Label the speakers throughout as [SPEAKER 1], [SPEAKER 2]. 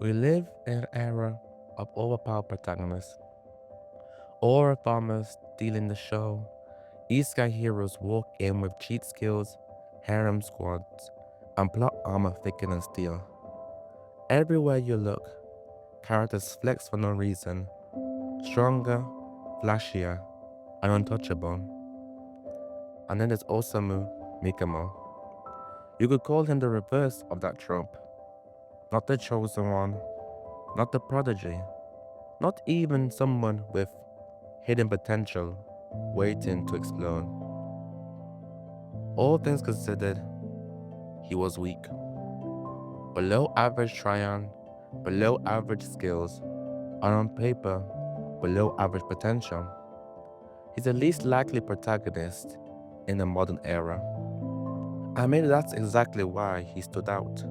[SPEAKER 1] We live in an era of overpowered protagonists. Aura farmers stealing the show. East Sky heroes walk in with cheat skills, harem squads, and plot armor thicker than steel. Everywhere you look, characters flex for no reason, stronger, flashier, and untouchable. And then there's Osamu Mikumo. You could call him the reverse of that trope. Not the chosen one, not the prodigy, not even someone with hidden potential waiting to explode. All things considered, he was weak. Below average Tryon, below average skills, and on paper, below average potential. He's the least likely protagonist in the modern era. And maybe that's exactly why he stood out.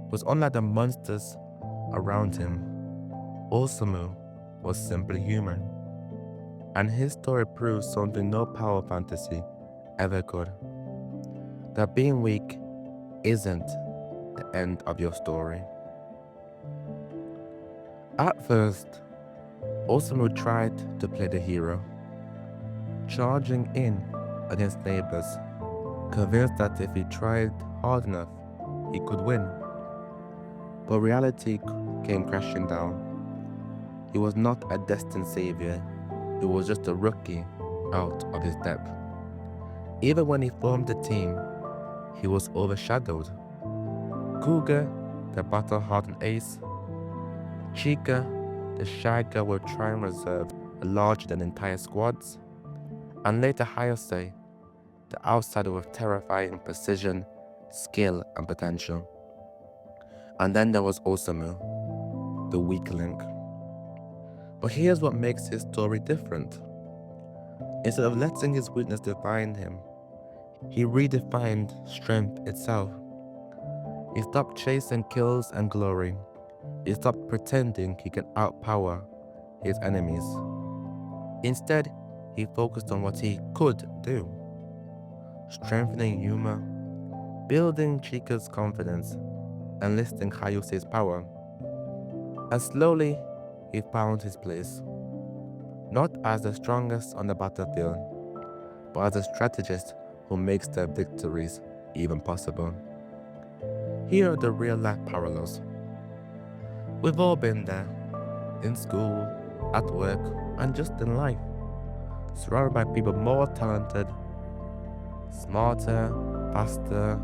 [SPEAKER 1] Because unlike the monsters around him, Osamu was simply human. And his story proves something no power fantasy ever could. That being weak isn't the end of your story. At first, Osamu tried to play the hero, charging in against neighbors, convinced that if he tried hard enough, he could win. But reality came crashing down. He was not a destined savior, he was just a rookie out of his depth. Even when he formed the team, he was overshadowed. Cougar, the battle-hardened ace, Chica, the shy girl with Tryon reserve larger than entire squads, and later Hayase, the outsider with terrifying precision, skill, and potential. And then there was Osamu, the weak link. But here's what makes his story different. Instead of letting his weakness define him, he redefined strength itself. He stopped chasing kills and glory. He stopped pretending he could outpower his enemies. Instead, he focused on what he could do, strengthening Yuma, building Chica's confidence, enlisting Hayase's power. And slowly, he found his place, not as the strongest on the battlefield, but as a strategist who makes their victories even possible. Here are the real-life parallels. We've all been there, in school, at work, and just in life, surrounded by people more talented, smarter, faster,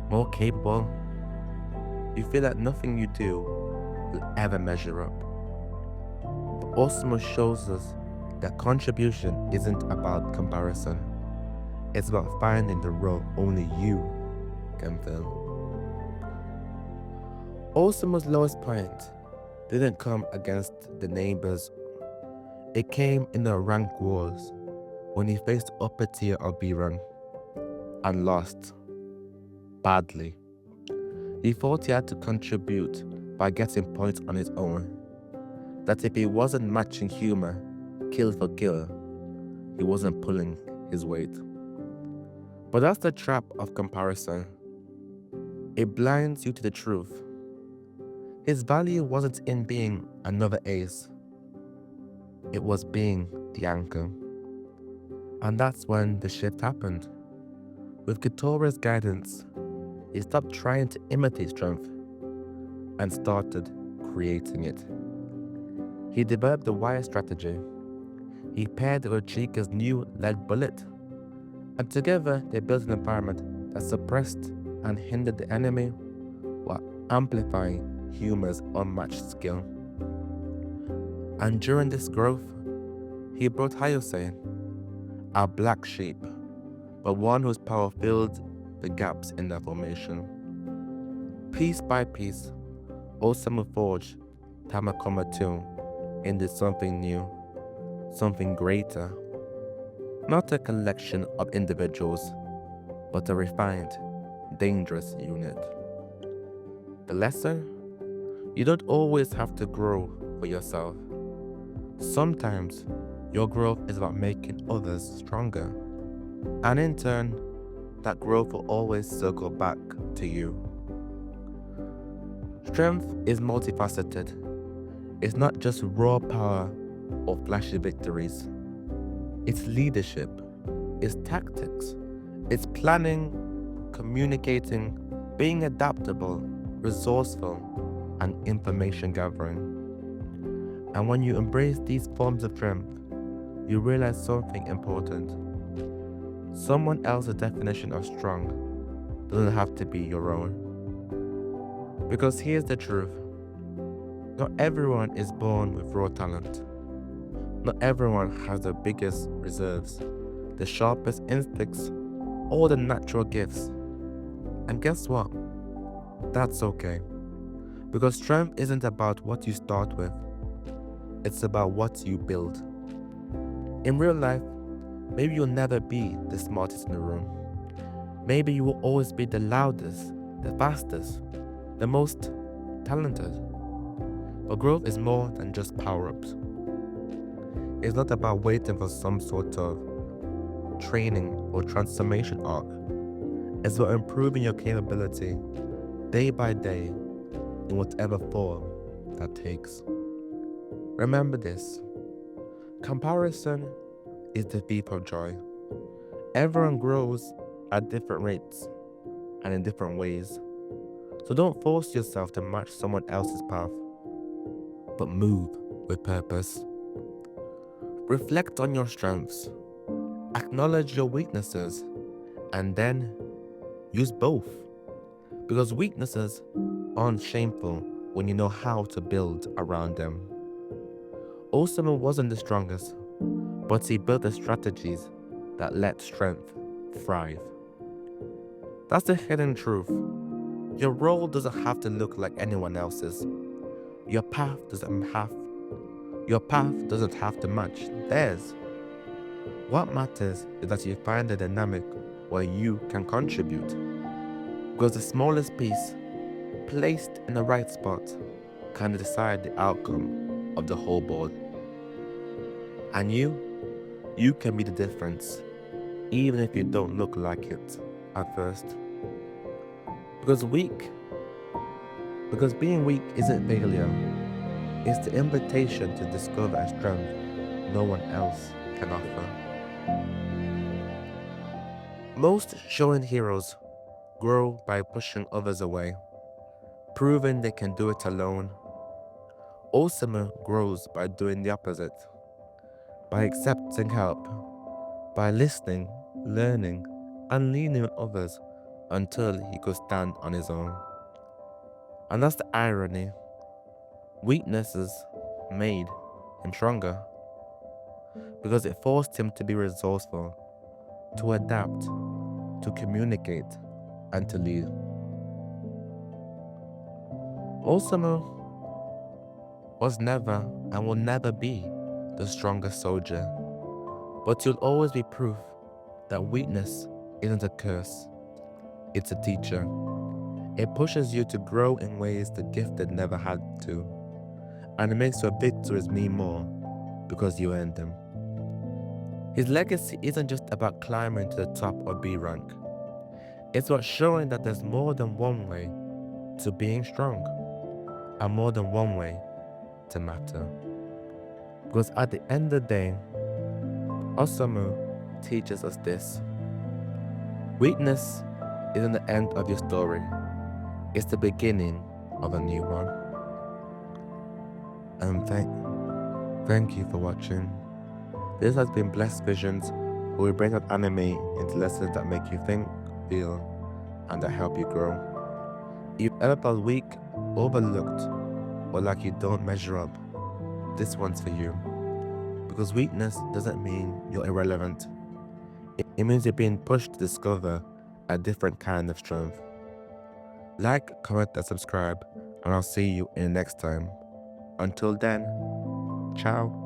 [SPEAKER 1] more capable. You feel that nothing you do will ever measure up. But Osmo shows us that contribution isn't about comparison. It's about finding the role only you can fill. Osamu's lowest point didn't come against the neighbors. It came in the rank wars when he faced upper tier of B-rank and lost badly. He thought he had to contribute by getting points on his own. That if he wasn't matching humor, kill for kill, he wasn't pulling his weight. But that's the trap of comparison. It blinds you to the truth. His value wasn't in being another ace. It was being the anchor. And that's when the shift happened. With Kitora's guidance, he stopped trying to imitate strength and started creating it. He developed a wire strategy. He paired it with Chica's new lead bullet, and together they built an environment that suppressed and hindered the enemy while amplifying Huma's unmatched skill. And during this growth, he brought Hayase, a black sheep, but one whose power filled the gaps in their formation. Piece by piece, Osamu forged Tamakoma 2 into something new, something greater. Not a collection of individuals, but a refined, dangerous unit. The lesson? You don't always have to grow for yourself. Sometimes, your growth is about making others stronger. And in turn, that growth will always circle back to you. Strength is multifaceted. It's not just raw power or flashy victories. It's leadership, it's tactics, it's planning, communicating, being adaptable, resourceful, and information gathering. And when you embrace these forms of strength, you realize something important. Someone else's definition of strong doesn't have to be your own. Because here's the truth. Not everyone is born with raw talent. Not everyone has the biggest reserves, the sharpest instincts, or the natural gifts. And guess what? That's okay. Because strength isn't about what you start with. It's about what you build. In real life, maybe you'll never be the smartest in the room. Maybe you will always be the loudest, the fastest, the most talented. But growth is more than just power-ups. It's not about waiting for some sort of training or transformation arc. It's about improving your capability day by day in whatever form that takes. Remember this. Comparison is the thief of joy. Everyone grows at different rates and in different ways. So don't force yourself to match someone else's path, but move with purpose. Reflect on your strengths, acknowledge your weaknesses, and then use both. Because weaknesses aren't shameful when you know how to build around them. Osamu wasn't the strongest, but he built the strategies that let strength thrive. That's the hidden truth. Your role doesn't have to look like anyone else's. Your path doesn't have to match theirs. What matters is that you find a dynamic where you can contribute. Because the smallest piece, placed in the right spot, can decide the outcome of the whole board. And you can be the difference, even if you don't look like it at first. Because being weak isn't failure. It's the invitation to discover a strength no one else can offer. Most shonen heroes grow by pushing others away, proving they can do it alone. Osamu grows by doing the opposite, by accepting help, by listening, learning, and leaning on others until he could stand on his own. And that's the irony. Weaknesses made him stronger because it forced him to be resourceful, to adapt, to communicate, and to lead. Osamu was never and will never be the strongest soldier, but you'll always be proof that weakness isn't a curse, it's a teacher. It pushes you to grow in ways the gifted never had to, and it makes your victories mean more because you earned them. His legacy isn't just about climbing to the top or B rank. It's about showing that there's more than one way to being strong, and more than one way to matter. Because at the end of the day, Osamu teaches us this. Weakness isn't the end of your story. It's the beginning of a new one. And thank you for watching. This has been Blessed Visions, where we break out anime into lessons that make you think, feel, and that help you grow. If you've ever felt weak, overlooked, or like you don't measure up, this one's for you. Because weakness doesn't mean you're irrelevant. It means you're being pushed to discover a different kind of strength. Like, comment, and subscribe, and I'll see you in the next time. Until then, ciao.